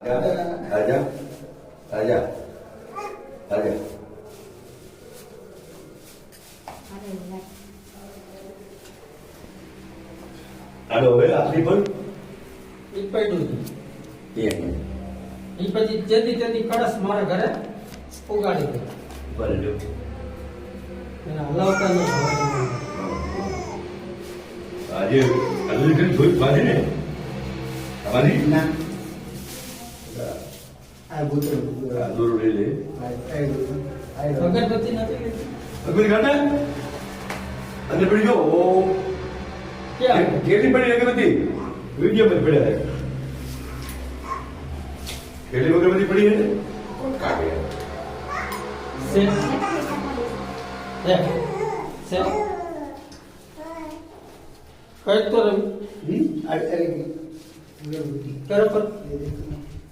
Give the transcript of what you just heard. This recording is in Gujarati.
आजा आजा आजा हेलो હવે આખરી પણ ઈ પડ્યું એ ઈ પછી જેથી તેની કળશ મારા ઘરે ઉગાડી દે ભલે લ્યો એના હલાવતા ન આજે અલ્લી થોડી પાડે ને અમારી ના આ ગુતરો દોરો લઈ લે અગરબત્તી નથી લીધી અગર ગાતા અંદર પડી ગયો ઓ ક્યાં કેટલી પડી અગરબત્તી વિડીયો પર પડ્યા કેટલી અગરબત્તી પડી હે કાઢે સે સે કઈ તો રવિ અરે કરો પર